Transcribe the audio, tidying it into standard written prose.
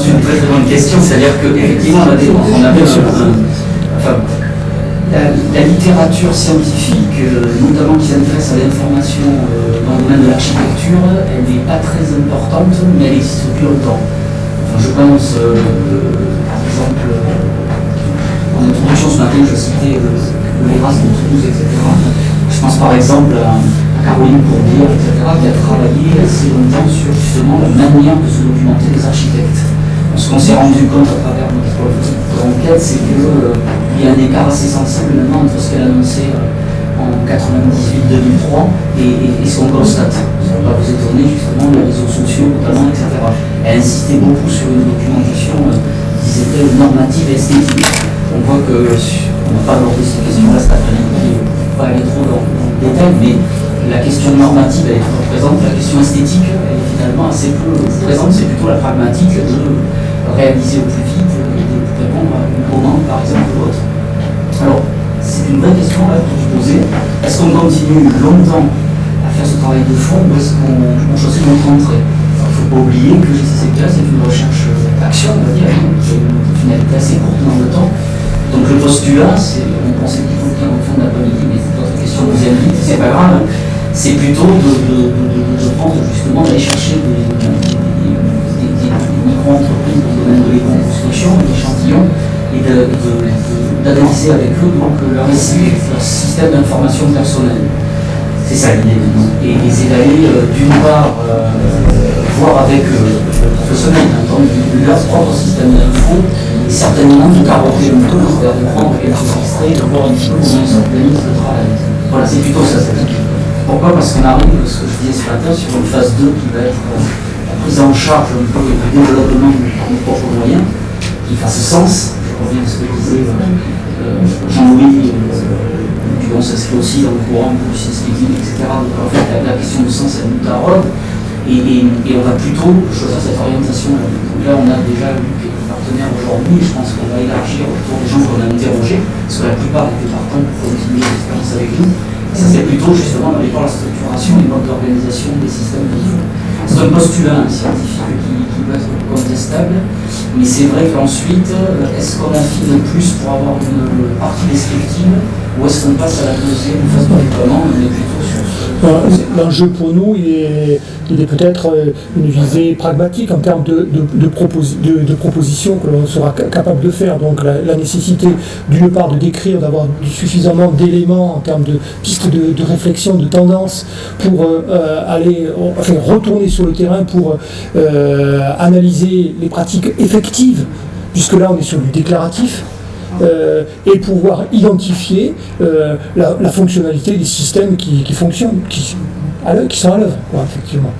c'est une très très bonne question. C'est-à-dire qu'effectivement, la littérature scientifique, notamment qui s'intéresse à l'information dans le domaine de l'architecture, elle n'est pas très importante, mais elle existe depuis longtemps. Enfin, je pense, par exemple, en introduction ce matin, je citais l'Erasme de Toulouse, etc. Je pense par exemple à Caroline Courbière, etc., qui a travaillé assez longtemps sur justement la manière de se documenter les architectes. Ce qu'on s'est rendu compte à travers notre enquête, c'est qu'il y a un écart assez sensible maintenant entre ce qu'elle annonçait en 98-2003 et ce qu'on constate. Ça ne va pas vous étonner, justement, les réseaux sociaux notamment, etc. Elle insistait beaucoup sur une documentation, disait-elle, normative et esthétique. On voit que, on n'a pas abordé cette question-là cet après-midi, on ne va pas aller trop dans le détail, mais la question normative, elle est toujours présente, la question esthétique, elle est finalement assez peu présente, c'est plutôt la pragmatique de réaliser au plus vite et de répondre à une commande, par exemple, ou autre. Alors, c'est une vraie question là que je posais. Est-ce qu'on continue longtemps à faire ce travail de fond ou est-ce qu'on choisit notre entrée? Il ne faut pas oublier que GCCPA, c'est une recherche action, on va dire, qui a une finalité assez courte dans le temps. Donc le postulat, on pensait qu'il faut qu'il y ait au fond de l'après-midi, mais c'est votre question vous invite, c'est pas grave. C'est plutôt de prendre justement, d'aller chercher des micro-entreprises dans le domaine de l'éco-construction, d'échantillons, et d'analyser avec eux donc, leur système d'information personnelle. C'est ça l'idée maintenant. Et c'est d'aller d'une part voir avec le professionnel, leur propre système d'info, et certainement de carotter un peu, c'est-à-dire de prendre quelques extraits, de voir un petit peu comment ils s'organisent le travail. Voilà, c'est plutôt ça, cette idée. Pourquoi? Parce qu'on arrive, ce que je disais ce matin, sur une phase 2 qui va être la prise en charge un peu du développement de nos propres moyens, qui fasse sens. Je reviens à ce que disait Jean-Louis, on s'inscrit aussi dans le courant pour Speaking, etc. Donc en fait, la question de sens, elle nous taraude, et on va plutôt choisir cette orientation-là. Donc là, on a déjà eu quelques partenaires aujourd'hui, je pense qu'on va élargir autour des gens qu'on a interrogés, parce que la plupart étaient partants pour continuer l'expérience avec nous. Ça, c'est plutôt justement d'aller voir la structuration et le mode d'organisation des systèmes de vie. C'est un postulat scientifique qui va être contestable, mais c'est vrai qu'ensuite, est-ce qu'on affine plus pour avoir une partie descriptive, ou est-ce qu'on passe à la deuxième phase de déploiement, on est plutôt sur ce... L'enjeu pour nous, il est peut-être une visée pragmatique en termes de propositions que l'on sera capable de faire. Donc la nécessité, d'une part, de décrire, d'avoir suffisamment d'éléments en termes de pistes de réflexion, de tendance, pour retourner sur le terrain pour analyser les pratiques effectives, puisque là on est sur du déclaratif, et pouvoir identifier la fonctionnalité des systèmes qui fonctionnent, qui sont à l'œuvre, effectivement.